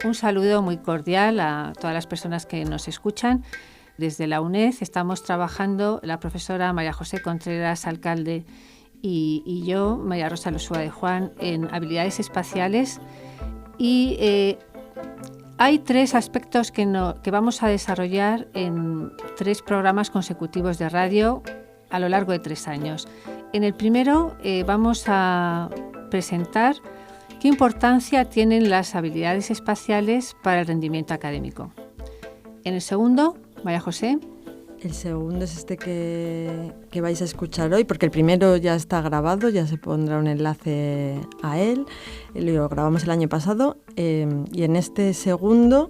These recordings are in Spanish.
Un saludo muy cordial a todas las personas que nos escuchan. Desde la UNED estamos trabajando la profesora María José Contreras, alcalde, y yo, María Rosa Losúa de Juan, en habilidades espaciales. Y hay 3 aspectos que vamos a desarrollar en 3 programas consecutivos de radio a lo largo de 3 años. En el primero vamos a presentar qué importancia tienen las habilidades espaciales para el rendimiento académico. En el segundo, María José. El segundo es este que vais a escuchar hoy, porque el primero ya está grabado, ya se pondrá un enlace a él. Lo grabamos el año pasado y en este segundo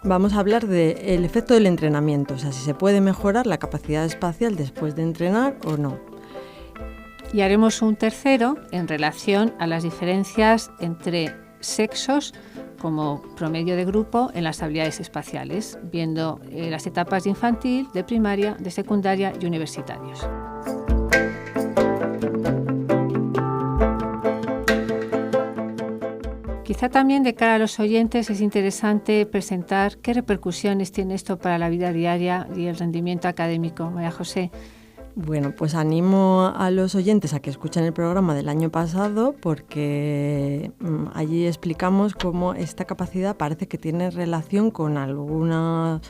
vamos a hablar del efecto del entrenamiento, o sea, si se puede mejorar la capacidad espacial después de entrenar o no. Y haremos un tercero en relación a las diferencias entre sexos como promedio de grupo en las habilidades espaciales, viendo las etapas de infantil, de primaria, de secundaria y universitarios. Quizá también de cara a los oyentes es interesante presentar qué repercusiones tiene esto para la vida diaria y el rendimiento académico. María José. Bueno, pues animo a los oyentes a que escuchen el programa del año pasado porque allí explicamos cómo esta capacidad parece que tiene relación con algunas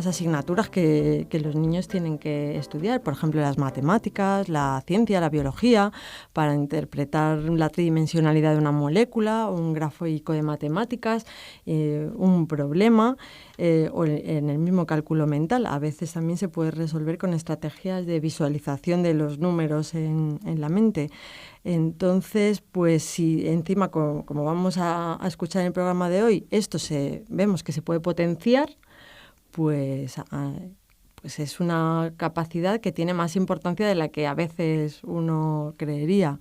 asignaturas que los niños tienen que estudiar, por ejemplo las matemáticas, la ciencia, la biología, para interpretar la tridimensionalidad de una molécula, un grafo de matemáticas, un problema, o en el mismo cálculo mental. A veces también se puede resolver con estrategias de visualización de los números en la mente. Entonces, pues si encima, como vamos a escuchar en el programa de hoy, esto vemos que se puede potenciar, pues es una capacidad que tiene más importancia de la que a veces uno creería.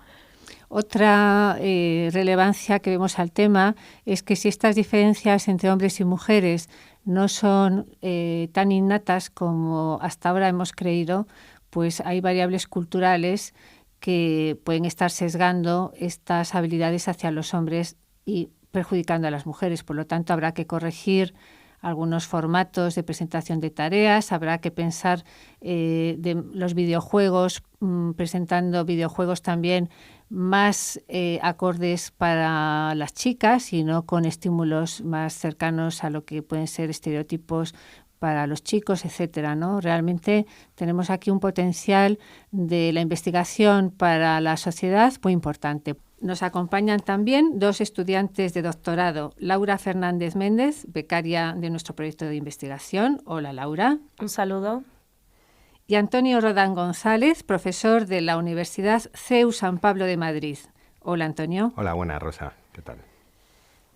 Otra relevancia que vemos al tema es que si estas diferencias entre hombres y mujeres no son tan innatas como hasta ahora hemos creído, pues hay variables culturales que pueden estar sesgando estas habilidades hacia los hombres y perjudicando a las mujeres. Por lo tanto, habrá que corregir algunos formatos de presentación de tareas, habrá que pensar de los videojuegos, presentando videojuegos también más acordes para las chicas y no con estímulos más cercanos a lo que pueden ser estereotipos para los chicos, etcétera, ¿no? Realmente tenemos aquí un potencial de la investigación para la sociedad muy importante. Nos acompañan también 2 estudiantes de doctorado, Laura Fernández Méndez, becaria de nuestro proyecto de investigación. Hola, Laura. Un saludo. Y Antonio Rodán González, profesor de la Universidad CEU San Pablo de Madrid. Hola, Antonio. Hola, buenas, Rosa. ¿Qué tal?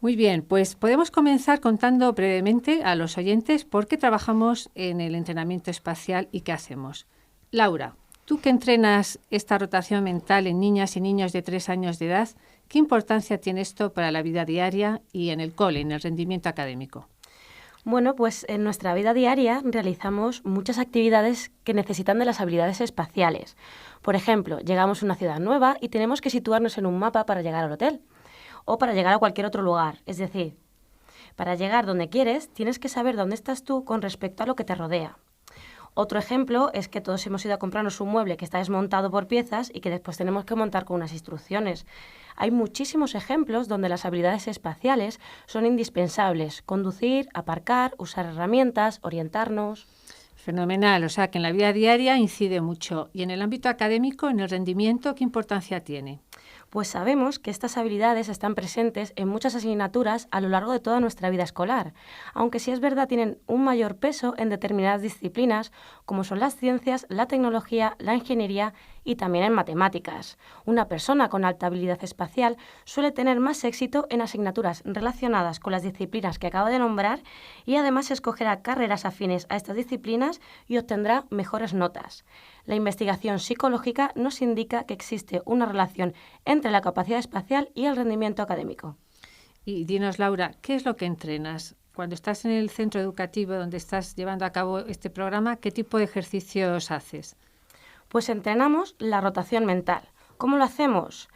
Muy bien, pues podemos comenzar contando brevemente a los oyentes por qué trabajamos en el entrenamiento espacial y qué hacemos. Laura, tú que entrenas esta rotación mental en niñas y niños de 3 años de edad, ¿qué importancia tiene esto para la vida diaria y en el cole, en el rendimiento académico? Bueno, pues en nuestra vida diaria realizamos muchas actividades que necesitan de las habilidades espaciales. Por ejemplo, llegamos a una ciudad nueva y tenemos que situarnos en un mapa para llegar al hotel o para llegar a cualquier otro lugar. Es decir, para llegar donde quieres, tienes que saber dónde estás tú con respecto a lo que te rodea. Otro ejemplo es que todos hemos ido a comprarnos un mueble que está desmontado por piezas y que después tenemos que montar con unas instrucciones. Hay muchísimos ejemplos donde las habilidades espaciales son indispensables. Conducir, aparcar, usar herramientas, orientarnos. Fenomenal, o sea que en la vida diaria incide mucho. Y en el ámbito académico, en el rendimiento, ¿qué importancia tiene? Pues sabemos que estas habilidades están presentes en muchas asignaturas a lo largo de toda nuestra vida escolar, aunque sí es verdad tienen un mayor peso en determinadas disciplinas como son las ciencias, la tecnología, la ingeniería y también en matemáticas. Una persona con alta habilidad espacial suele tener más éxito en asignaturas relacionadas con las disciplinas que acabo de nombrar y además escogerá carreras afines a estas disciplinas y obtendrá mejores notas. La investigación psicológica nos indica que existe una relación entre la capacidad espacial y el rendimiento académico. Y dinos, Laura, ¿qué es lo que entrenas? Cuando estás en el centro educativo donde estás llevando a cabo este programa, ¿qué tipo de ejercicios haces? Pues entrenamos la rotación mental. ¿Cómo lo hacemos?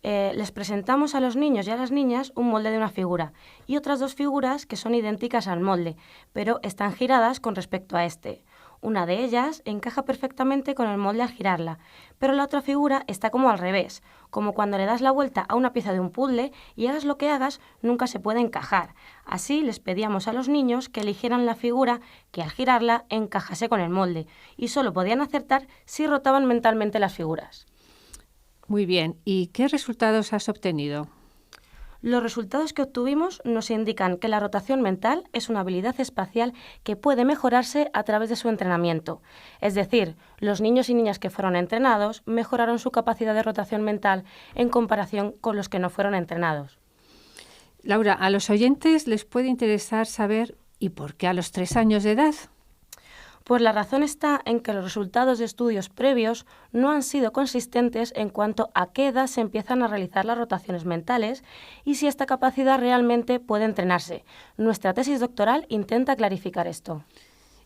les presentamos a los niños y a las niñas un molde de una figura y otras 2 figuras que son idénticas al molde, pero están giradas con respecto a este. Una de ellas encaja perfectamente con el molde al girarla, pero la otra figura está como al revés, como cuando le das la vuelta a una pieza de un puzzle y hagas lo que hagas, nunca se puede encajar. Así les pedíamos a los niños que eligieran la figura que al girarla encajase con el molde, y solo podían acertar si rotaban mentalmente las figuras. Muy bien. ¿Y qué resultados has obtenido? Los resultados que obtuvimos nos indican que la rotación mental es una habilidad espacial que puede mejorarse a través de su entrenamiento. Es decir, los niños y niñas que fueron entrenados mejoraron su capacidad de rotación mental en comparación con los que no fueron entrenados. Laura, a los oyentes les puede interesar saber ¿y por qué a los 3 años de edad? Pues la razón está en que los resultados de estudios previos no han sido consistentes en cuanto a qué edad se empiezan a realizar las rotaciones mentales y si esta capacidad realmente puede entrenarse. Nuestra tesis doctoral intenta clarificar esto.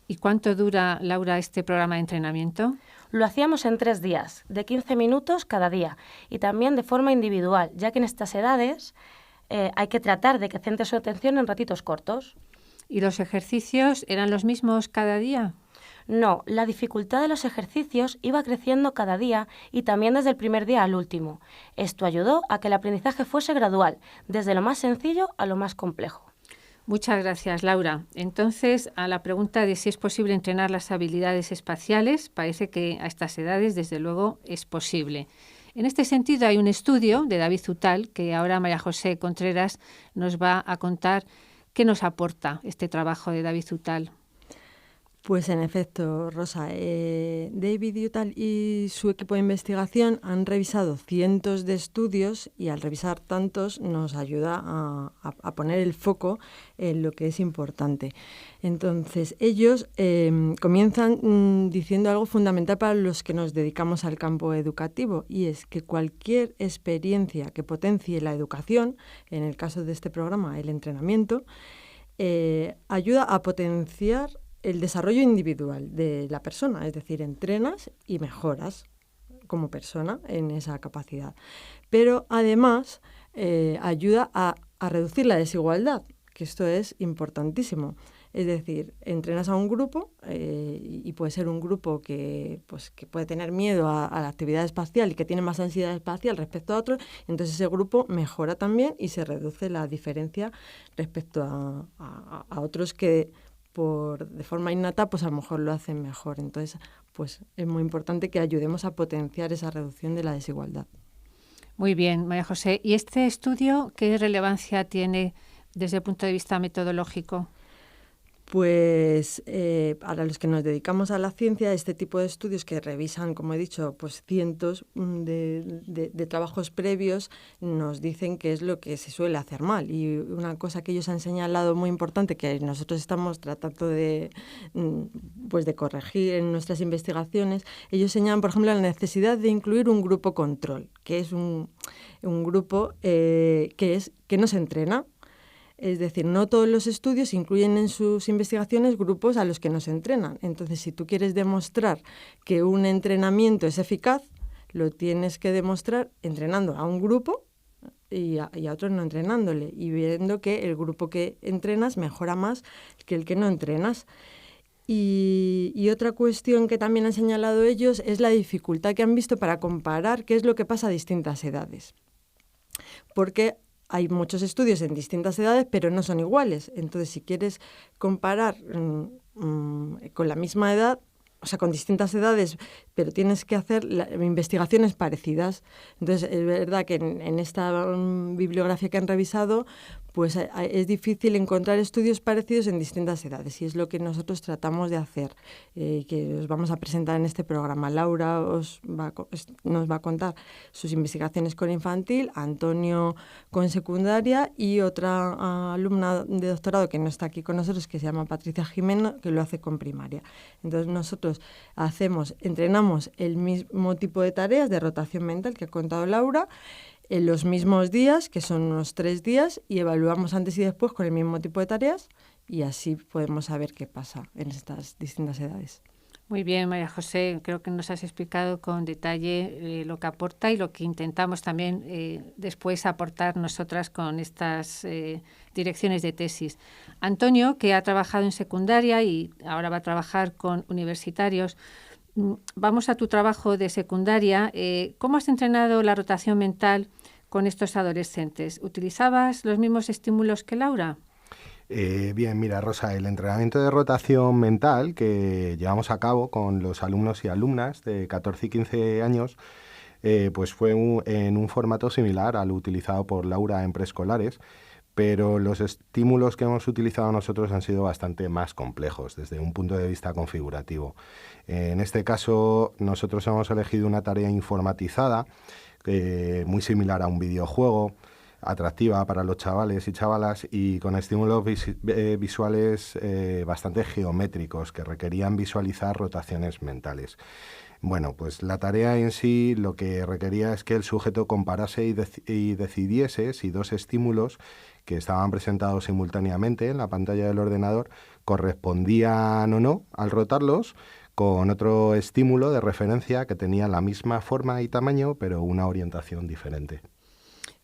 ¿Y cuánto dura, Laura, este programa de entrenamiento? Lo hacíamos en 3 días, de 15 minutos cada día, y también de forma individual, ya que en estas edades hay que tratar de que centre su atención en ratitos cortos. ¿Y los ejercicios eran los mismos cada día? No, la dificultad de los ejercicios iba creciendo cada día y también desde el primer día al último. Esto ayudó a que el aprendizaje fuese gradual, desde lo más sencillo a lo más complejo. Muchas gracias, Laura. Entonces, a la pregunta de si es posible entrenar las habilidades espaciales, parece que a estas edades, desde luego, es posible. En este sentido, hay un estudio de David Zutal que ahora María José Contreras nos va a contar qué nos aporta este trabajo de David Zutal. Pues en efecto, Rosa, David Zutal y su equipo de investigación han revisado cientos de estudios y al revisar tantos nos ayuda a poner el foco en lo que es importante. Entonces, ellos comienzan diciendo algo fundamental para los que nos dedicamos al campo educativo, y es que cualquier experiencia que potencie la educación, en el caso de este programa, el entrenamiento, ayuda a potenciar el desarrollo individual de la persona, es decir, entrenas y mejoras como persona en esa capacidad. Pero además ayuda a reducir la desigualdad, que esto es importantísimo. Es decir, entrenas a un grupo y puede ser un grupo que puede tener miedo a la actividad espacial y que tiene más ansiedad espacial respecto a otros, entonces ese grupo mejora también y se reduce la diferencia respecto a otros que de forma innata, pues a lo mejor lo hacen mejor. Entonces, pues es muy importante que ayudemos a potenciar esa reducción de la desigualdad. Muy bien, María José. ¿Y este estudio qué relevancia tiene desde el punto de vista metodológico? Pues para los que nos dedicamos a la ciencia, este tipo de estudios que revisan, como he dicho, pues cientos de trabajos previos, nos dicen qué es lo que se suele hacer mal. Y una cosa que ellos han señalado muy importante, que nosotros estamos tratando de corregir en nuestras investigaciones, ellos señalan, por ejemplo, la necesidad de incluir un grupo control, que es un grupo que no se entrena. Es decir, no todos los estudios incluyen en sus investigaciones grupos a los que no se entrenan. Entonces, si tú quieres demostrar que un entrenamiento es eficaz, lo tienes que demostrar entrenando a un grupo y a otros no entrenándole, y viendo que el grupo que entrenas mejora más que el que no entrenas. Y otra cuestión que también han señalado ellos es la dificultad que han visto para comparar qué es lo que pasa a distintas edades. Porque hay muchos estudios en distintas edades, pero no son iguales. Entonces, si quieres comparar con la misma edad, o sea, con distintas edades, pero tienes que hacer investigaciones parecidas. Entonces, es verdad que en esta bibliografía que han revisado, pues es difícil encontrar estudios parecidos en distintas edades, y es lo que nosotros tratamos de hacer, que os vamos a presentar en este programa. Laura nos va a contar sus investigaciones con infantil, Antonio con secundaria y otra alumna de doctorado que no está aquí con nosotros, que se llama Patricia Jimeno, que lo hace con primaria. Entonces nosotros entrenamos el mismo tipo de tareas de rotación mental que ha contado Laura, en los mismos días, que son unos 3 días, y evaluamos antes y después con el mismo tipo de tareas, y así podemos saber qué pasa en estas distintas edades. Muy bien, María José, creo que nos has explicado con detalle lo que aporta y lo que intentamos también después aportar nosotras con estas direcciones de tesis. Antonio, que ha trabajado en secundaria y ahora va a trabajar con universitarios, vamos a tu trabajo de secundaria. ¿Cómo has entrenado la rotación mental con estos adolescentes? ¿Utilizabas los mismos estímulos que Laura? Bien, mira, Rosa, el entrenamiento de rotación mental que llevamos a cabo con los alumnos y alumnas de 14 y 15 años, pues fue en un formato similar al utilizado por Laura en preescolares, pero los estímulos que hemos utilizado nosotros han sido bastante más complejos desde un punto de vista configurativo. En este caso, nosotros hemos elegido una tarea informatizada, muy similar a un videojuego, atractiva para los chavales y chavalas y con estímulos visuales bastante geométricos que requerían visualizar rotaciones mentales. Bueno, pues la tarea en sí lo que requería es que el sujeto comparase y decidiese si dos estímulos que estaban presentados simultáneamente en la pantalla del ordenador correspondían o no al rotarlos con otro estímulo de referencia que tenía la misma forma y tamaño pero una orientación diferente.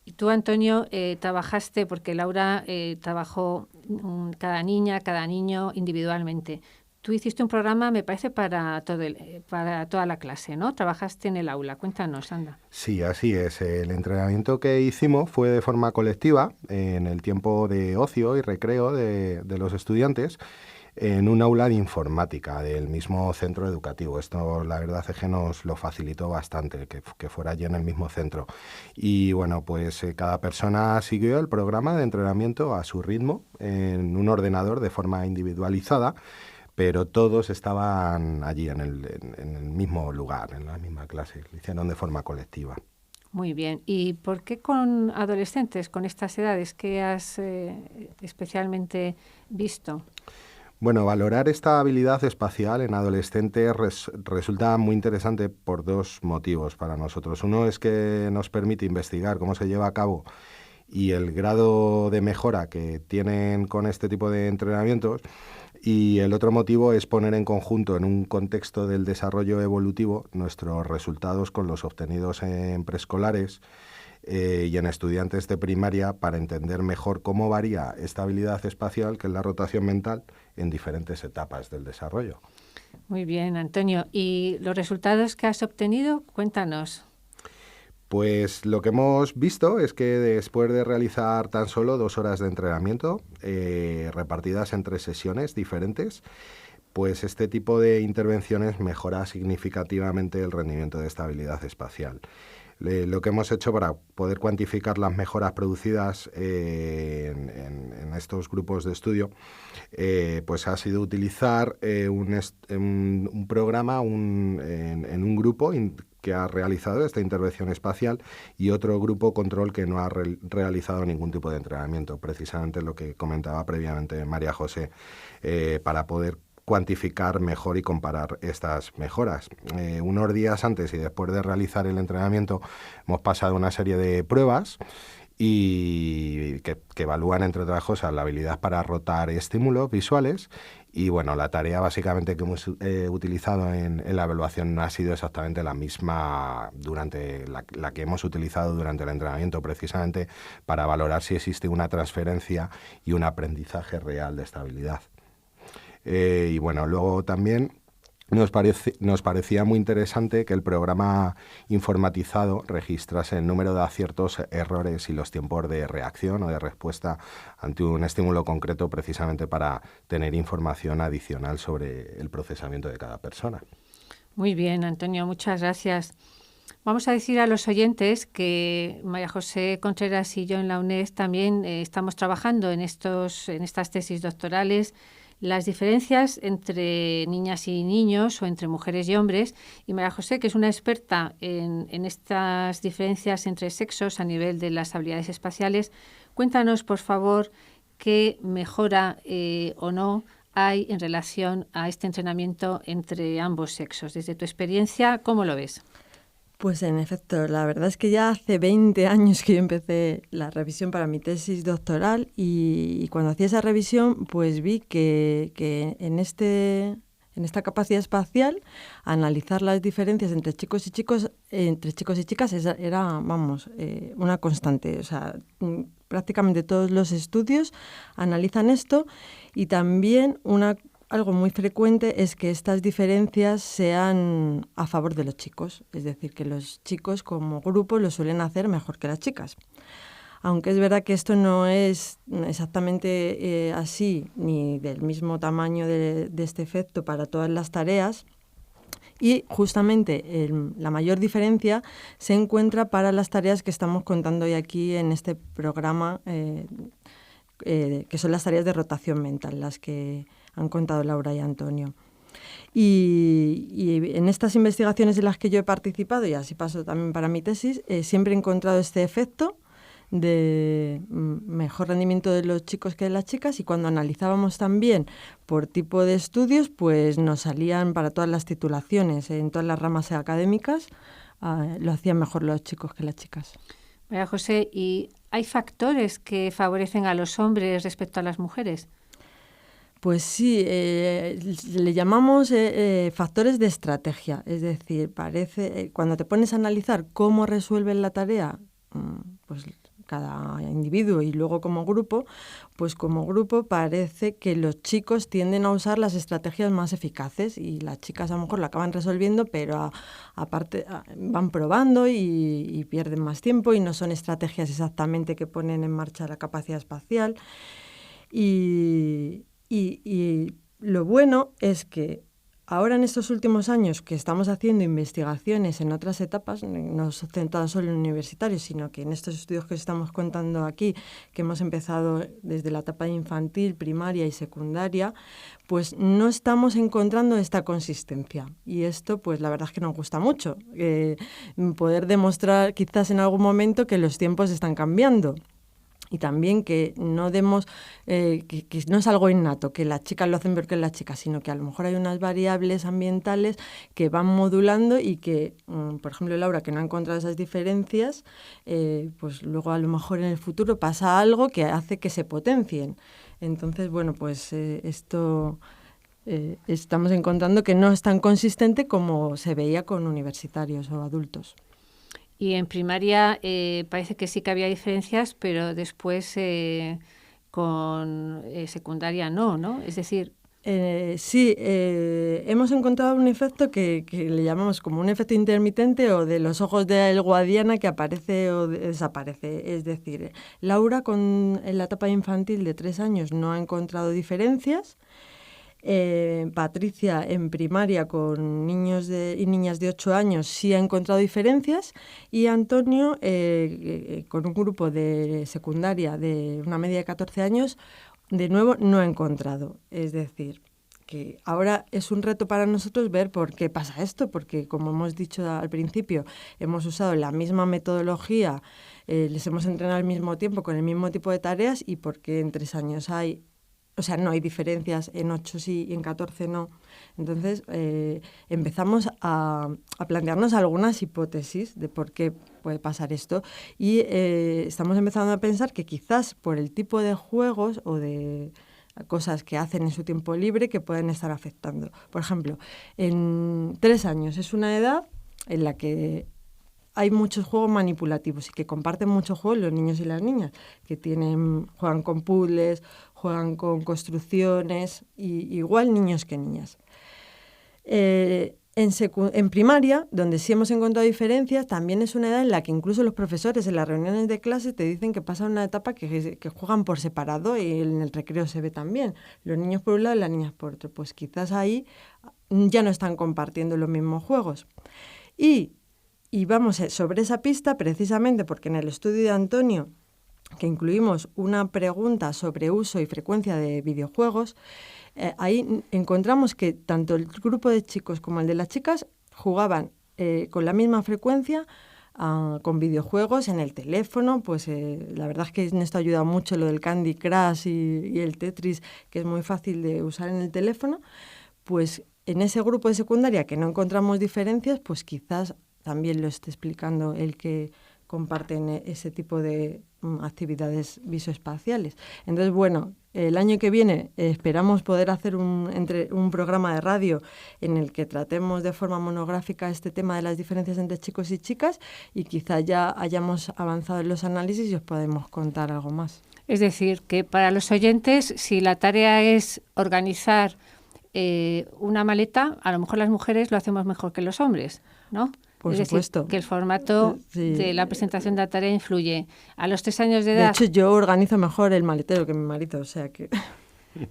Y tú, Antonio, trabajaste, porque Laura trabajó cada niña, cada niño individualmente. Tú hiciste un programa, me parece, para toda la clase, ¿no? Trabajaste en el aula. Cuéntanos, anda. Sí, así es. El entrenamiento que hicimos fue de forma colectiva, en el tiempo de ocio y recreo de los estudiantes, en un aula de informática del mismo centro educativo. Esto la verdad es que nos lo facilitó bastante, que fuera allí en el mismo centro. Y bueno, pues cada persona siguió el programa de entrenamiento a su ritmo, en un ordenador de forma individualizada, pero todos estaban allí en el mismo lugar, en la misma clase. Lo hicieron de forma colectiva. Muy bien. ¿Y por qué con adolescentes, con estas edades? ¿Qué has especialmente visto? Bueno, valorar esta habilidad espacial en adolescentes resulta muy interesante por dos motivos para nosotros. Uno es que nos permite investigar cómo se lleva a cabo y el grado de mejora que tienen con este tipo de entrenamientos. Y el otro motivo es poner en conjunto, en un contexto del desarrollo evolutivo, nuestros resultados con los obtenidos en preescolares y en estudiantes de primaria para entender mejor cómo varía esta habilidad espacial, que es la rotación mental, en diferentes etapas del desarrollo. Muy bien, Antonio. ¿Y los resultados que has obtenido? Cuéntanos. Pues lo que hemos visto es que después de realizar tan solo 2 horas de entrenamiento, repartidas en 3 sesiones diferentes, pues este tipo de intervenciones mejora significativamente el rendimiento de esta habilidad espacial. Lo que hemos hecho para poder cuantificar las mejoras producidas en estos grupos de estudio, pues ha sido utilizar un programa en un grupo que ha realizado esta intervención espacial y otro grupo control que no ha realizado ningún tipo de entrenamiento, precisamente lo que comentaba previamente María José, para poder cuantificar mejor y comparar estas mejoras. Unos días antes y después de realizar el entrenamiento hemos pasado una serie de pruebas y que evalúan, entre otras cosas, la habilidad para rotar estímulos visuales. Y bueno, la tarea básicamente que hemos utilizado en la evaluación no ha sido exactamente la misma durante la que hemos utilizado durante el entrenamiento, precisamente para valorar si existe una transferencia y un aprendizaje real de esta habilidad. Y bueno, luego también nos parecía muy interesante que el programa informatizado registrase el número de aciertos, errores y los tiempos de reacción o de respuesta ante un estímulo concreto, precisamente para tener información adicional sobre el procesamiento de cada persona. Muy bien, Antonio, muchas gracias. Vamos a decir a los oyentes que María José Contreras y yo en la UNED también estamos trabajando en estas tesis doctorales, las diferencias entre niñas y niños o entre mujeres y hombres. Y María José, que es una experta en estas diferencias entre sexos a nivel de las habilidades espaciales, cuéntanos, por favor, qué mejora o no hay en relación a este entrenamiento entre ambos sexos. Desde tu experiencia, ¿cómo lo ves? Pues en efecto, la verdad es que ya hace 20 años que yo empecé la revisión para mi tesis doctoral y cuando hacía esa revisión pues vi que en en esta capacidad espacial, analizar las diferencias entre chicos y chicas era, una constante. O sea, prácticamente todos los estudios analizan esto, y también algo muy frecuente es que estas diferencias sean a favor de los chicos, es decir, que los chicos como grupo lo suelen hacer mejor que las chicas. Aunque es verdad que esto no es exactamente así, ni del mismo tamaño de este efecto para todas las tareas, y justamente la mayor diferencia se encuentra para las tareas que estamos contando hoy aquí en este programa, que son las tareas de rotación mental, las que han contado Laura y Antonio. Y en estas investigaciones en las que yo he participado, y así pasó también para mi tesis, siempre he encontrado este efecto de mejor rendimiento de los chicos que de las chicas, y cuando analizábamos también por tipo de estudios, pues nos salían para todas las titulaciones, en todas las ramas académicas, lo hacían mejor los chicos que las chicas. María José, ¿y hay factores que favorecen a los hombres respecto a las mujeres? Pues sí, le llamamos factores de estrategia, es decir, cuando te pones a analizar cómo resuelven la tarea, pues cada individuo y luego como grupo, pues como grupo parece que los chicos tienden a usar las estrategias más eficaces, y las chicas a lo mejor lo acaban resolviendo, pero aparte van probando y pierden más tiempo, y no son estrategias exactamente que ponen en marcha la capacidad espacial. Y lo bueno es que ahora en estos últimos años que estamos haciendo investigaciones en otras etapas, no centradas solo en universitarios, sino que en estos estudios que estamos contando aquí, que hemos empezado desde la etapa infantil, primaria y secundaria, pues no estamos encontrando esta consistencia. Y esto, pues la verdad es que nos gusta mucho, poder demostrar quizás en algún momento que los tiempos están cambiando. Y también que no demos, que no es algo innato, que las chicas lo hacen peor que las chicas, sino que a lo mejor hay unas variables ambientales que van modulando, y que, por ejemplo, Laura, que no ha encontrado esas diferencias, pues luego a lo mejor en el futuro pasa algo que hace que se potencien. Entonces, bueno, pues esto estamos encontrando que no es tan consistente como se veía con universitarios o adultos. Y en primaria parece que sí que había diferencias, pero después con secundaria no, es decir... Sí, hemos encontrado un efecto que le llamamos como un efecto intermitente, o de los ojos de Guadiana, que aparece o desaparece. Es decir, Laura en la etapa infantil de 3 años no ha encontrado diferencias. Patricia en primaria con niños y niñas de 8 años sí ha encontrado diferencias, y Antonio con un grupo de secundaria de una media de 14 años de nuevo no ha encontrado. Es decir, que ahora es un reto para nosotros ver por qué pasa esto, porque como hemos dicho al principio, hemos usado la misma metodología, les hemos entrenado al mismo tiempo con el mismo tipo de tareas, y por qué en 3 años no hay diferencias, en 8 sí y en 14 no. Entonces empezamos a plantearnos algunas hipótesis de por qué puede pasar esto, y estamos empezando a pensar que quizás por el tipo de juegos o de cosas que hacen en su tiempo libre que pueden estar afectando. Por ejemplo, en 3 años es una edad en la que hay muchos juegos manipulativos y que comparten muchos juegos los niños y las niñas, que juegan con puzzles, juegan con construcciones, igual niños que niñas. En primaria, donde sí hemos encontrado diferencias, también es una edad en la que incluso los profesores en las reuniones de clase te dicen que pasan una etapa que juegan por separado, y en el recreo se ve también. Los niños por un lado y las niñas por otro. Pues quizás ahí ya no están compartiendo los mismos juegos. Y vamos sobre esa pista precisamente porque en el estudio de Antonio, que incluimos una pregunta sobre uso y frecuencia de videojuegos, ahí encontramos que tanto el grupo de chicos como el de las chicas jugaban con la misma frecuencia con videojuegos en el teléfono. Pues la verdad es que en esto ayuda mucho lo del Candy Crush y el Tetris, que es muy fácil de usar en el teléfono. Pues en ese grupo de secundaria que no encontramos diferencias, pues quizás también lo esté explicando el que comparten ese tipo de actividades visoespaciales. Entonces, bueno, el año que viene esperamos poder hacer un programa de radio en el que tratemos de forma monográfica este tema de las diferencias entre chicos y chicas, y quizá ya hayamos avanzado en los análisis y os podemos contar algo más. Es decir, que para los oyentes, si la tarea es organizar una maleta, a lo mejor las mujeres lo hacemos mejor que los hombres, ¿no? Por es supuesto. Decir, que el formato de la presentación de la tarea influye. A los 3 años de edad... De hecho, yo organizo mejor el maletero que mi marido, o sea que...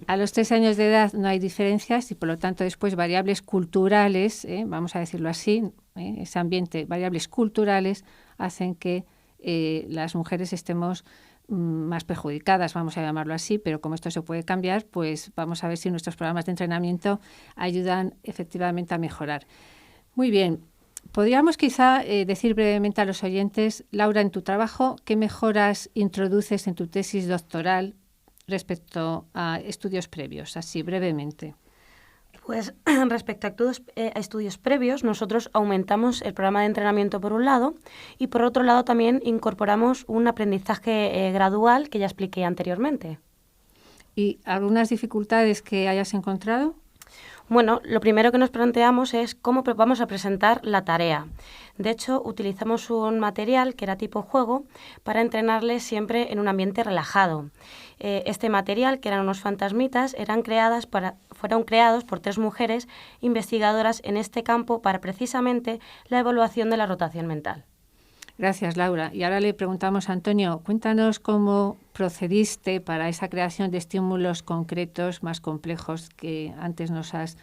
A los 3 años de edad no hay diferencias y, por lo tanto, después variables culturales, vamos a decirlo así, ese ambiente, variables culturales, hacen que las mujeres estemos más perjudicadas, vamos a llamarlo así, pero como esto se puede cambiar, pues vamos a ver si nuestros programas de entrenamiento ayudan efectivamente a mejorar. Muy bien. Podríamos quizá decir brevemente a los oyentes, Laura, en tu trabajo, ¿qué mejoras introduces en tu tesis doctoral respecto a estudios previos? Así, brevemente. Pues respecto a estudios previos, nosotros aumentamos el programa de entrenamiento por un lado y por otro lado también incorporamos un aprendizaje gradual que ya expliqué anteriormente. ¿Y algunas dificultades que hayas encontrado? Bueno, lo primero que nos planteamos es cómo vamos a presentar la tarea. De hecho, utilizamos un material que era tipo juego para entrenarles siempre en un ambiente relajado. Este material, que eran unos fantasmitas, fueron creados por 3 mujeres investigadoras en este campo para precisamente la evaluación de la rotación mental. Gracias, Laura. Y ahora le preguntamos a Antonio, cuéntanos cómo procediste para esa creación de estímulos concretos más complejos que antes nos has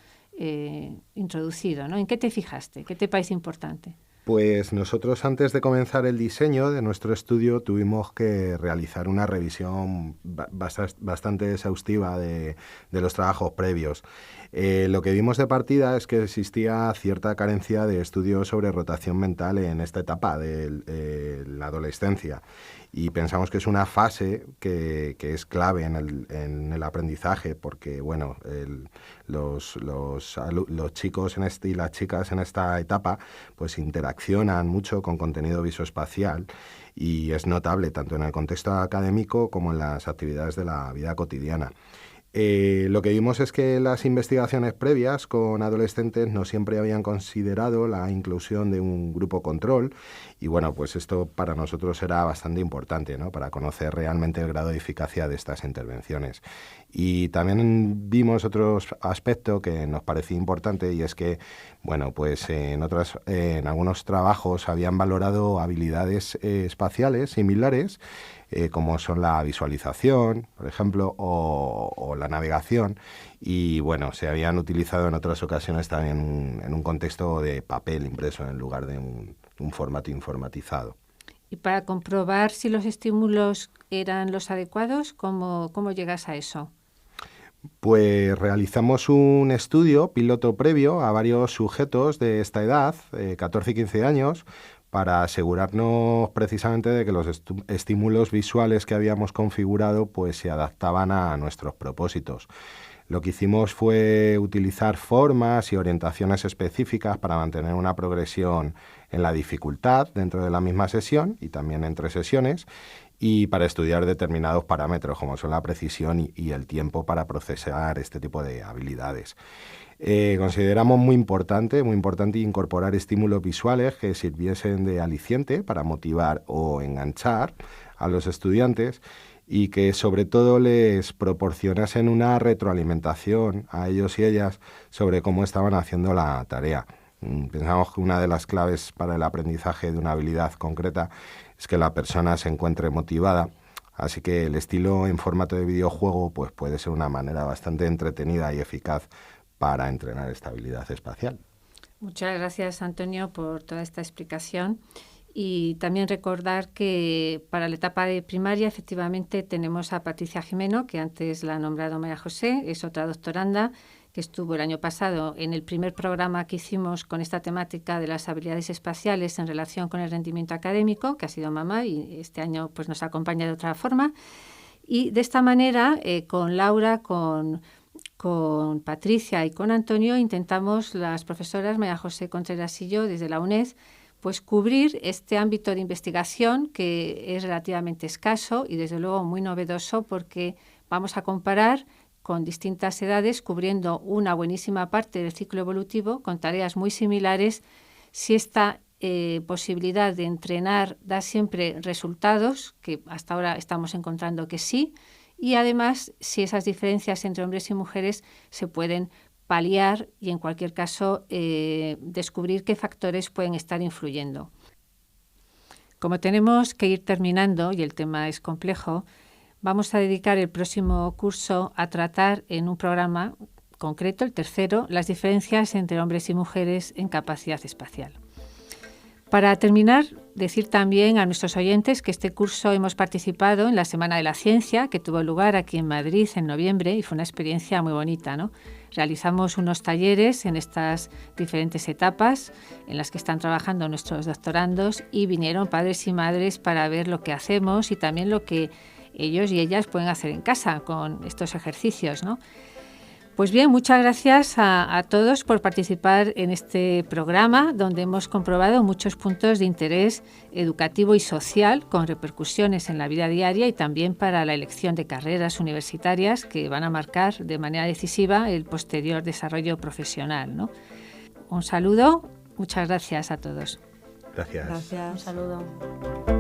introducido, ¿no? ¿En qué te fijaste? ¿Qué te parece importante? Pues nosotros, antes de comenzar el diseño de nuestro estudio, tuvimos que realizar una revisión bastante exhaustiva de los trabajos previos. Lo que vimos de partida es que existía cierta carencia de estudios sobre rotación mental en esta etapa de la adolescencia, y pensamos que es una fase que es clave en el aprendizaje, porque bueno, los chicos y las chicas en esta etapa pues interaccionan mucho con contenido visoespacial, y es notable tanto en el contexto académico como en las actividades de la vida cotidiana. Lo que vimos es que las investigaciones previas con adolescentes no siempre habían considerado la inclusión de un grupo control, y bueno, pues esto para nosotros era bastante importante, ¿no?, para conocer realmente el grado de eficacia de estas intervenciones. Y también vimos otro aspecto que nos parecía importante, y es que, bueno, pues en algunos trabajos habían valorado habilidades espaciales similares, como son la visualización, por ejemplo, o la navegación, y bueno, se habían utilizado en otras ocasiones también en un contexto de papel impreso en lugar de un formato informatizado. Y para comprobar si los estímulos eran los adecuados, ¿cómo llegas a eso? Pues realizamos un estudio piloto previo a varios sujetos de esta edad, 14 y 15 años, para asegurarnos precisamente de que los estímulos visuales que habíamos configurado pues se adaptaban a nuestros propósitos. Lo que hicimos fue utilizar formas y orientaciones específicas para mantener una progresión en la dificultad dentro de la misma sesión y también entre sesiones, y para estudiar determinados parámetros como son la precisión y el tiempo para procesar este tipo de habilidades. Consideramos muy importante incorporar estímulos visuales que sirviesen de aliciente para motivar o enganchar a los estudiantes, y que sobre todo les proporcionasen una retroalimentación a ellos y ellas sobre cómo estaban haciendo la tarea. Pensamos que una de las claves para el aprendizaje de una habilidad concreta es que la persona se encuentre motivada, así que el estilo en formato de videojuego pues puede ser una manera bastante entretenida y eficaz para entrenar esta habilidad espacial. Muchas gracias, Antonio, por toda esta explicación. Y también recordar que para la etapa de primaria efectivamente tenemos a Patricia Jimeno, que antes la ha nombrado María José, es otra doctoranda que estuvo el año pasado en el primer programa que hicimos con esta temática de las habilidades espaciales en relación con el rendimiento académico, que ha sido mamá, y este año pues nos acompaña de otra forma. Y de esta manera, con Laura, con Patricia y con Antonio, intentamos las profesoras María José Contreras y yo, desde la UNED, pues cubrir este ámbito de investigación que es relativamente escaso y desde luego muy novedoso, porque vamos a comparar con distintas edades, cubriendo una buenísima parte del ciclo evolutivo con tareas muy similares, si esta posibilidad de entrenar da siempre resultados, que hasta ahora estamos encontrando que sí, y además si esas diferencias entre hombres y mujeres se pueden paliar y en cualquier caso descubrir qué factores pueden estar influyendo. Como tenemos que ir terminando y el tema es complejo, vamos a dedicar el próximo curso a tratar en un programa concreto, el tercero, las diferencias entre hombres y mujeres en capacidad espacial. Para terminar, decir también a nuestros oyentes que este curso hemos participado en la Semana de la Ciencia, que tuvo lugar aquí en Madrid en noviembre y fue una experiencia muy bonita, ¿no? Realizamos unos talleres en estas diferentes etapas en las que están trabajando nuestros doctorandos y vinieron padres y madres para ver lo que hacemos y también lo que ellos y ellas pueden hacer en casa con estos ejercicios, ¿no? Pues bien, muchas gracias a todos por participar en este programa, donde hemos comprobado muchos puntos de interés educativo y social con repercusiones en la vida diaria y también para la elección de carreras universitarias que van a marcar de manera decisiva el posterior desarrollo profesional, ¿no? Un saludo, muchas gracias a todos. Gracias. Gracias. Un saludo.